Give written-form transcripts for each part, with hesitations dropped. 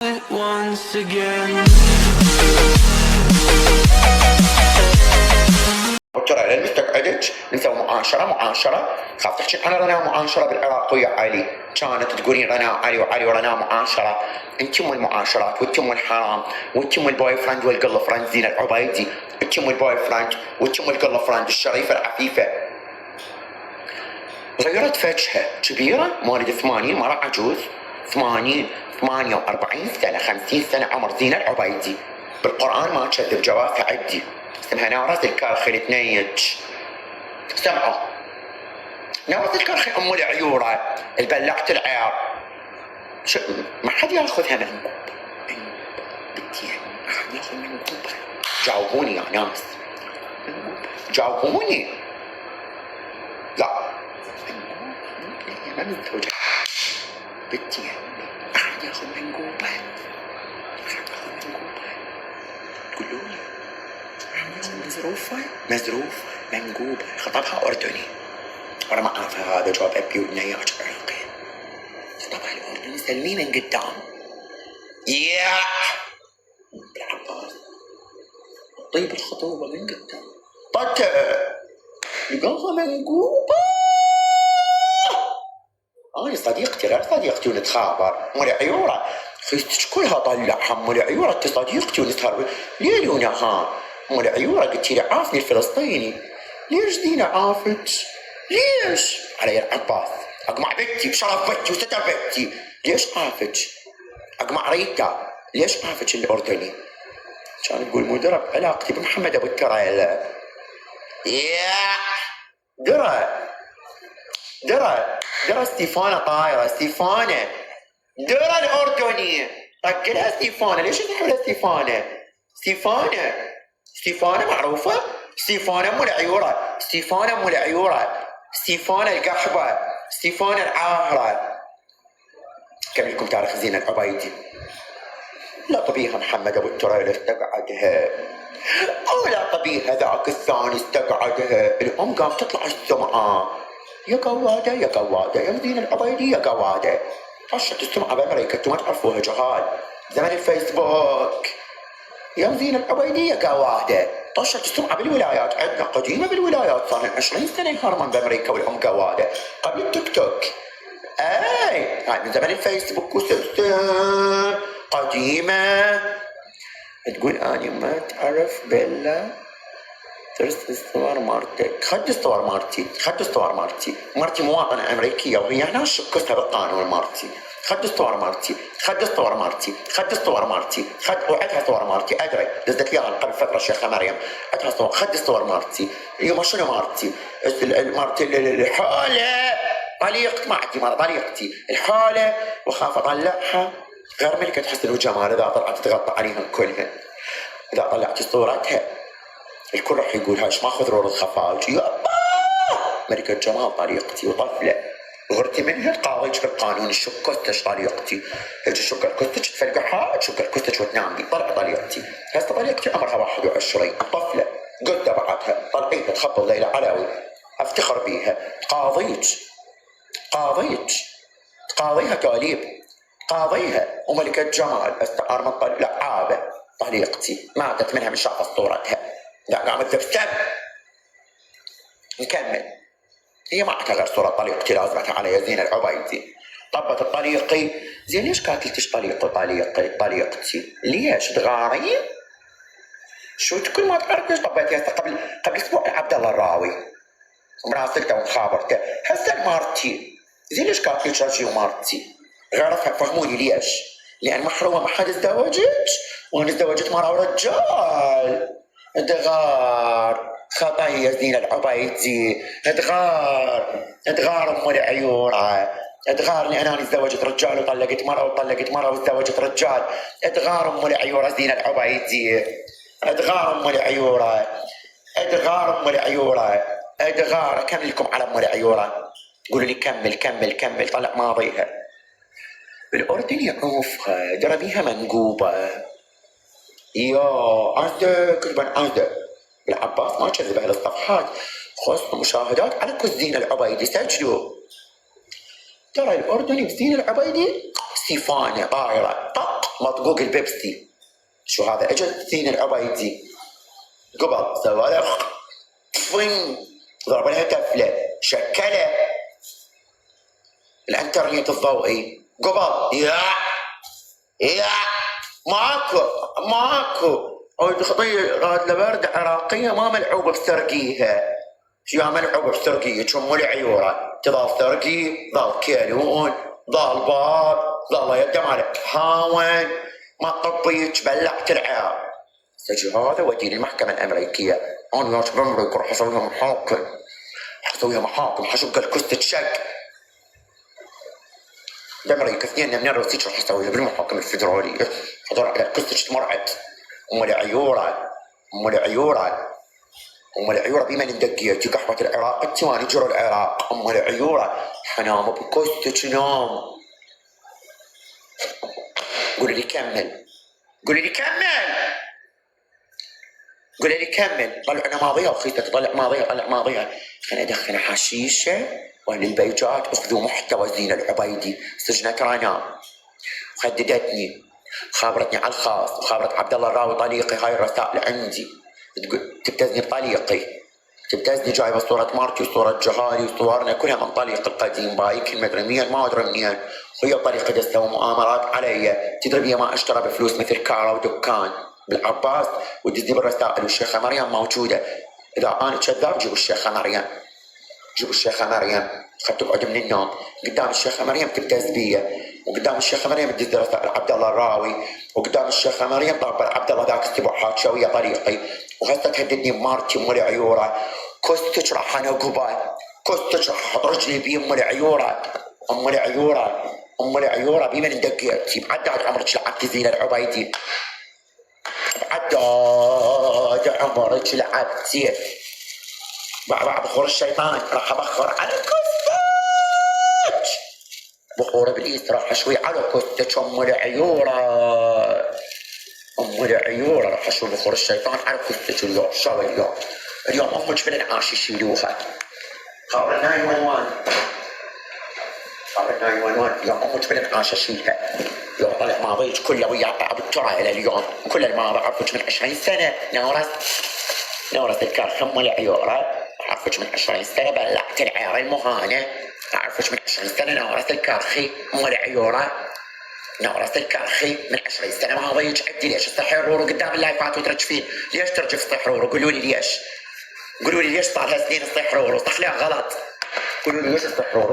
once again. ترى لين مستقعدك نسوي معاشرة خاف تحكي عن رنا معاشرة بالعراقية علي كانت تقولين رنا علي وعلي ورنا معاشرة. انت ام المعاشرات وانت ام الحرام وانت ام البوي فرند والجرل فرند زينة العبيدي. انت ام البوي فرند وانت ام الجرل فرند الشريفة العفيفة. غيرت فجها كبيرة مولد 80 مرة عجوز 48 سنة 50 سنة عمر زينة العبيدي. بالقرآن ما تكذب جوازها عدي اسمها نارة الكرخي تنيج. سمعوا نارة الكرخي ام العيورة البلعت العيار. ما حد ياخذها منكوب بدي ما حد ياخذ منكوب. جاوبوني يا ناس جاوبوني. لا ما متزوجة بدي ما حد ياخذ منكوبة. تقولوا لي مزروفة منقوبة خطبها أردني. وأنا ما أعرف هذا جواب أبي ونياج عراقي. خطبها الأردني سلمي من قدام يا بالعباس طيب الخطوبة من قدام طتة لقاها منقوبة. أنا صديقتي غير صديقتي ونتخابر مولي عيورة خيستك كلها طلعها مولي عيورة انت صديقتي ونسهر ليل ونهار. مولي عيورة قلتي لي عافني الفلسطيني. ليش زينة عافت؟ ليش؟ علي العباس اقمع بنتي بشرف بنتي وستر بنتي. ليش عافت؟ اقمع ريتا ليش عافت الأردني؟ كان تقول مدرب علاقتي بمحمد ابو التريل. يا درى ستيفانا طايرة ستيفانا درى الأردني طقلها ستيفانا. ليش تحولها ستيفانا معروفة. ستيفانا ام العيورة ستيفانا القحبة ستيفانا العاهرة. كم لكم تاريخ زينة العبيدي. لا طبيها محمد ابو التريل استقعدها ولا طبيها ذاك الثاني استقعدها. الام قام تطلع السمعة يا قوادة يا زين العبيدي يا قوادة. طشت السمعة بأمريكا انتم ما تعرفوها جهال زمن الفيسبوك. يا زين العبيدي يا قوادة طشت السمعة بالولايات. عندنا قديمة بالولايات صار 20 سنة يهرمن بأمريكا والأم قوادة قبل التيك توك. هاي من زمن الفيسبوك وسلسل قديمة. تقول أنا ما تعرف بيلا ترسل الصور مارتك. خد الصور مارتي مواطنة أمريكية وهي هنا شكتها بالقانون مارتي. خد الصور مارتي وعدها صور مارتي أدري دزت لي قبل فترة الشيخة مريم عدها صور. خد الصور مارتي اليوم شنو مارتي الحالة طليقتي ما عندي مرة طليقتي الحالة وخاف أطلعها غير ملكة حسن وجمال. إذا طلعت تغطى عليهم كلها. إذا طلعت صورتها الكل راح يقول هاش ماخذ رول الخفاج. يا ملكة جمال طريقتي وطفلة غرتي منها تقاضيك بالقانون الشكوتش طريقتي. هيك الشكر كستش تفلقحها شكر كستش وتنام بي. طلع طريقتي هسه طريقتي عمرها 21 طفلة قلت بعدها طلعيها تخبل ليلى علوي افتخر بيها. قاضيها تاليب قاضيها وملكة جمال استعار من لعابة طليقتي ماتت منها من شافت صورتها. لا قامت تبتسم. نكمل. هي ما عندها غير صورة طليقتي لازمتها على زينة العبيدي. طبت الطليقي زين ليش قاتلتش طليقتي ليش تغارين؟ شو كل ما تعرف ليش طبيتي هسه قبل اسبوع عبد الله الراوي مراسلته ومخابرته هسه مارتي زين ليش قاتلتش رجي ومارتي؟ غير فهموني ليش؟ لأن محرومة ما حد ازدوجت وانا ازدوجت مرة ورجال. ادغار خطايا زين العبيدي ادغار ام العيورة ادغار لأن انا تزوجت رجال وطلقت مرة وتزوجت رجال. ادغار ام العيورة زين العبيدي ادغار ام العيورة اكمل لكم على ام العيورة. قولوا لي كمل طلع ماضيها. بالأردن يعوفها درى بيها منقوبة. يا عزة العباس ما كذب أهل الصفحات خص مشاهدات على كل زين العبيدي سجلوا. ترى الأردني بزين العبيدي سيفانة طايرة طق مطقوق البيبسي. شو هذا؟ اجى الزين العبيدي قبل سوى له فين، ضرب لها كفله، شكله الانترنت الضوئي قبل يا ماكو هاي خطيه راد لبرد عراقيه ما ملعوبه بسرقيها. شو ملعوبه بسرقيه شم العيوره تظل سرقي ظل كيلون ظل باب ظل يده مالك هاون ما طبيك بلعت العيار. سجل هذا ودي المحكمه الامريكيه انا ياش بمرك راح اسويها محاكم حشق الكست شق بأمريكا اثنين من الروسيج راح اسويها بالمحاكم الفدراليه. حضر على الكست مرعد ام العيوره بما ندقيتي قحبه العراق التواني جرى العراق ام العيوره حنام بكستك نام. قولي لي كمل طلعنا ماضيه وخيتك طلع ماضيه خلينا ادخل حشيشه واهل البيجات اخذوا محتوى زين العبيدي سجنت رنا وخددتني خابرتني على الخاص وخابرت عبد الله الراوي طليقي هاي الرسائل عندي تبتزني بطليقي تبتزني جايبه صوره مارتي وصوره جهالي وصورنا كلها من طليق القديم بايك المدري منين ما ادري منين وهي طريقه تسوي مؤامرات علي تدري بيها ما اشترى بفلوس مثل كارا ودكان بالعباس ودزني بالرسائل والشيخه مريم موجوده. اذا انا كذاب جيبوا الشيخه مريم خدت تقعد من النوم قدام الشيخه مريم تبتز بيا وقدام الشيخه مريم تدز رسائل عبد الله الراوي وقدام الشيخه مريم طلب عبد الله ذاك السبوحات شويه طريقي وهسه تهددني بمارتي ام العيوره كستك راح انا قبال كستك راح احط رجلي بي ام العيوره بمن ندقيتي بعداد عمرك لعبتي زين العبيدي بعداد عمرك لعبتي بعد بخور الشيطان راح ابخر على كستك بخور ابليس راح اشوي على كستك ام العيوره راح اشوي بخور الشيطان على كستك اليوم شو اليوم امك بالانعاش يشيلوها خابر 911 اليوم امك بالانعاش اشيلها يوم طلع ماضيك كله ويا ابو الترى الى اليوم كل اللي ما بعرفك من 20 سنه نورس الكرخ ام العيوره أعرفك من 20 سنة بلعت العيار المهانة أعرفك من 20 سنة نورس الكرخي ام العيوره نورس الكرخي من 20 سنة ما ضيج عدي ليش السحرور قدام اللايفات وترجفين ليش ترجف السحرور قولوا لي ليش صار لها سنين السحرور وصح لها غلط قولوا لي ليش السحرور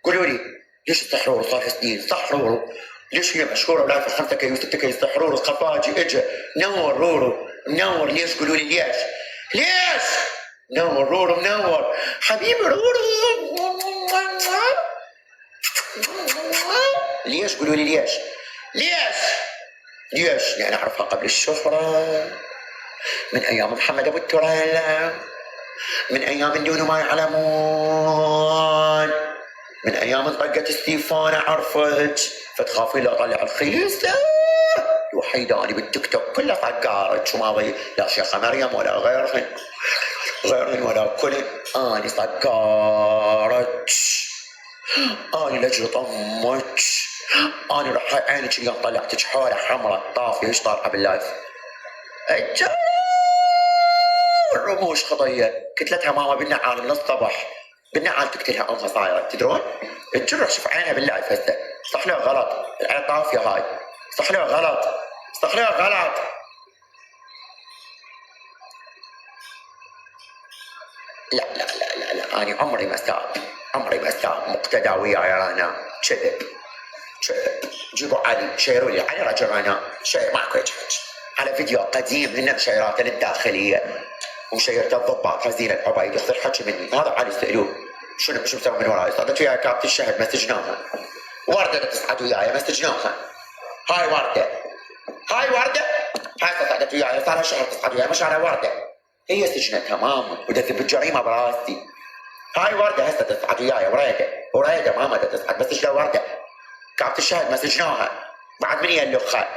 قولوا لي ليش السحرور صار لها سنين سحرور ليش هي مشهورة لايف 5 كيلو 6 كيلو سحرور الخفاجي اجى منور رورو منور ليش قولوا لي ليش منور رورو منور حبيبي رورو ليش قولوا لي ليش يعني اعرفها قبل الشهرة من ايام محمد ابو التريلا من ايام دون ما يعلمون من ايام طقة ستيفان عرفت فتخافي لا اطلع الخيسة الوحيدة اني بالتيك توك كلها طقارت شو ما بي لا شيخة مريم ولا غيرهن ولا كل اني طقارت اني لجل طمك اني راح عينك اليوم طلعتك حوله حمراء طافيه ايش طالعه باللايف الرموش خطيه كتلتها ماما بالنعال من الصبح بالنعال تقتلها امها صايره تدرون الجرح شوف عينها باللايف هسه صح لها غلط العين طافيه هاي صح لها غلط لا انا عمري ما ساب مقتدى وياي انا كذب جيبوا علي شيروا لي علي رجل انا شير معكم على فيديو قديم من مشيراته للداخليه ومشيرته الضباط هزيل العبيد يصير حكي مني هذا علي سالوه شو مسوي من وراي صادت وياي كابتن الشهد ما سجنوها ورده تصعد وياي ما سجنوها هاي ورده هاي صعدت وياي صار لها شهر تصعد وياي مش على ورده هي سجنتها ماما ودت بالجريمه براسي هاي ورده هسه تصعد وياي وريده ماما تصعد بس ايش ورده كابتن الشهد ما سجنوها بعد من اللخه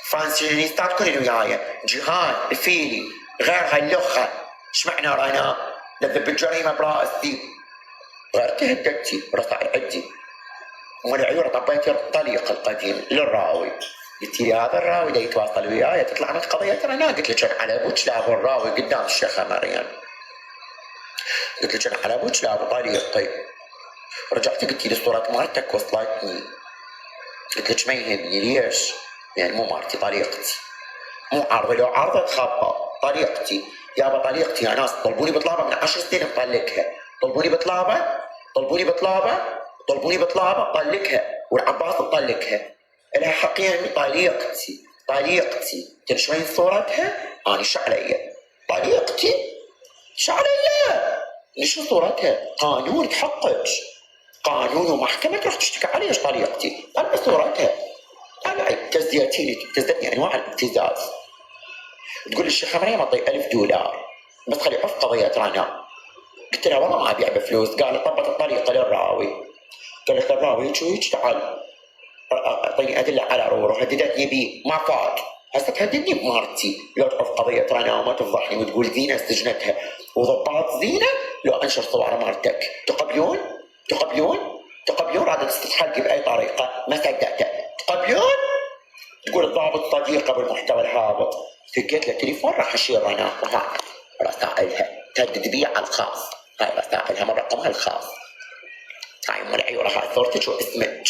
فرانسينيستات كلهم وياي جيهان الفيلي غير هاي اللخه ايش معنى رانا لذب الجريمه براسي غير تهددتي رسائل عندي والعيون طبيت الطليق القديم للراوي. قلت لي هذا الراوي دا يتواصل وياي تطلع من قضية رنا. قلت لك على ابوك لابو الراوي قدام الشيخة مريم. قلت لك على ابوك لابو طليقي. رجعت قلت لي صورة مرتك وصلتني. قلت لك ما يهمني ليش؟ يعني مو مرتي طليقتي، مو عارضة، لو عارضة تخبى طليقتي. يابا طليقتي يا ناس طلبوني بطلابة من 10 سنين مطلقها. طلبوني بطلابة طلقها. والعباس مطلقها. لها حقيقة طليقتي تدري وين صورتها؟ أنا إيش علي؟ طليقتي إيش علي؟ ليش صورتها؟ قانون تحقق، قانون ومحكمة تروح تشتكي علي. إيش طليقتي؟ طلع صورتها. طلعي ابتزتني أنواع الابتزاز. تقول الشيخة مريم أعطي $1000 بس خلي عف قضية رنا. قلت لها والله ما أبيع بفلوس. قالت طبت الطريقة للراوي. قالت الراوي هيك تعال اعطيني ادله على رورو. هددتني بيه ما فات. هسه تهددني بمرتي لو تعرف قضيه رنا وما تفضحني وتقول زينه سجنتها وضباط زينه لو انشر صور مرتك. تقبلون راد تستحقي باي طريقه. ما صدقته. تقبلون؟ تقول الضابط صديقه بالمحتوى الهابط. فكيت له تليفون راح اشيل رنا وهاي رسائلها تهدد بي على الخاص. هاي رسائلها من رقمها الخاص. هاي ام العيوره. هاي صورتك واسمك.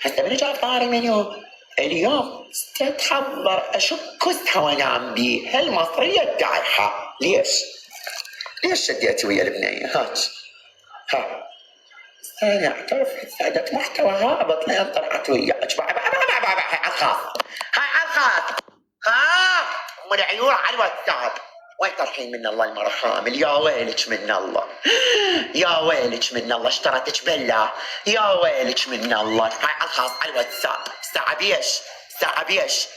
هسه من جاء طاري منو اليوم استتحضر اشكستها وانام بي هالمصريه الدايحه. ليش شديت ويا البنيه هاك؟ انا اعترف سعدت محتوى هابط لين طلعت وياك. هاي على الخاص. ام العيون على الواتساب. وين ترحين من الله المرحامل؟ يا ويلك من الله اشترتك بالله. يا ويلك من الله. هاي على الخاص على الواتساب. ساعة بيش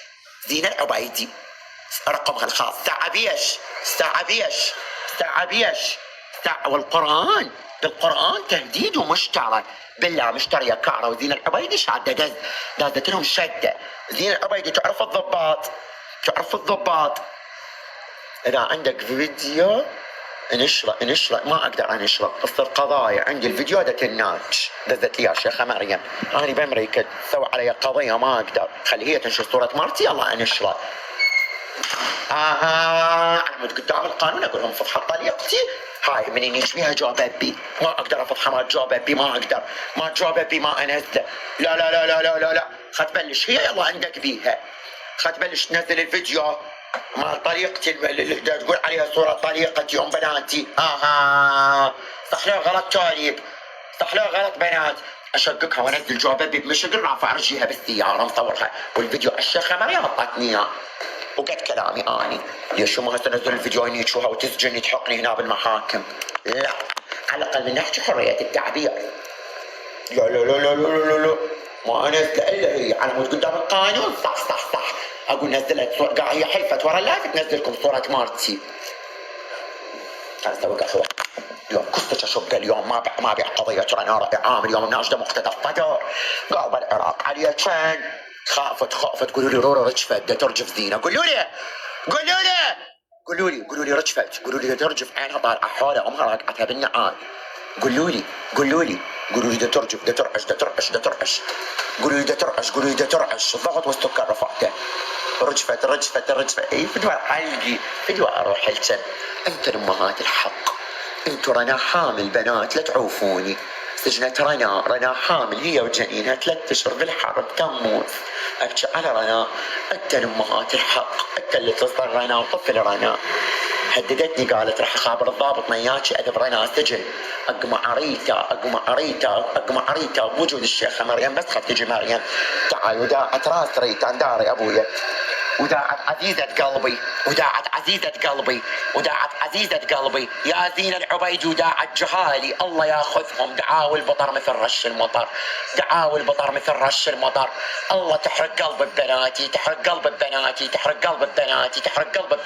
زينة العبيدي رقمها الخاص. ساعة بيش والقرآن بالقرآن تهديد ومشترى بالله. مشترية كارة وزينة العبيدي شادة دازت لهم شدة. زينة العبيدي تعرف الضباط. إذا عندك فيديو انشره. ما أقدر أنشره. تصير قضايا. عندي الفيديو دزت لي يا شيخة مريم. أنا بأمريكا تسوي علي قضية ما أقدر. خلي هي تنشر صورة مرتي يلا أنشره. أعمد قدام القانون أقول لهم فضحة طليقتي. هاي منين يشبيها جوابي ما أقدر أفضحها. ما جوابي ما أقدر. ما جوابي ما أنزله. لا خد هي يلا عندك بيها. خد تنزل الفيديو مع طريقتي اللي تقول عليها صورة طريقتي ام بناتي. صح له غلط تاليب. صح له غلط بنات. اشققها وانزل جوابي بمشقل رافع رجيها بالسيارة مصورها. والفيديو الشيخة مريم اعطتني اياه وقد كلامي اني. ليش ما تنزل الفيديو ينيتشوها وتسجني تحقني هنا بالمحاكم؟ لا على الاقل نحكي حرية التعبير. لا ما انزل الا هي على مود قدام القانون. صح اقول نزلت صورة. هي حلفت ورا اللايف تنزلكم صورة مارتي. انا اسوي قهوة اليوم. كنت اشق اليوم ما ابيع قضية رنا رأي عام. اليوم الناشدة مقتدى الصدر قاوم العراق علي كان خافت قولوا لي رورا رجفت دا ترجف زينة. قولوا لي رجفت. قولوا لي ترجف عينها طالعة حولها امها راقعتها بالنعال. قولوا لي دا ترجف دا ترعش. قولوا لي دا ترعش. الضغط والسكر رفعته. رجفت. اي فدوى حلقي فدوى اروح الجن. انتوا امهات الحق. انتوا رنا حامل بنات لا تعوفوني. سجنت رنا حامل هي وجنينها 3 اشهر بالحرب تموت. ابكي على رنا. انت امهات الحق. انت اللي تصدر رنا وطفل رنا. هددتني قالت راح اخابر الضابط مياكي اذب رنا سجن. اقمع ريتا بوجود الشيخة مريم. بس خف تجي مريم تعال. وداعت راس ريتا داري ابويا. وداعت عزيزة قلبي يا زين العبيد. وداعت جهالي الله ياخذهم. دعاوي البطر مثل رش المطر. الله تحرق قلب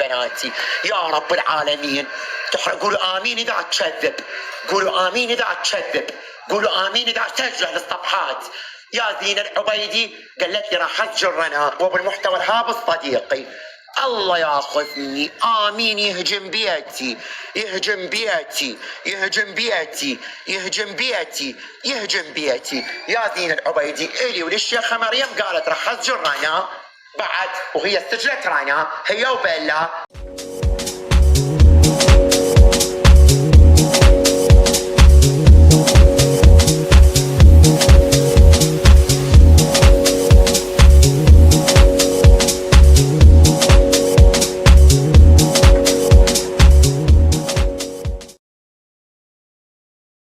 بناتي. يا رب العالمين. قولوا آمين إذا تكذب. قولوا آمين إذا تسجل للصفحات. يا زين العبيدي قالت لي راح اسجل رنا وبالمحتوى الهابط صديقي. الله ياخذني، آمين. يهجم بيتي، يهجم بيتي، يهجم بيتي، يهجم بيتي، يهجم بيتي. يا زين العبيدي إلي وللشيخة مريم قالت راح أسجن رانا بعد، وهي استجلت رانا هي وبيلا.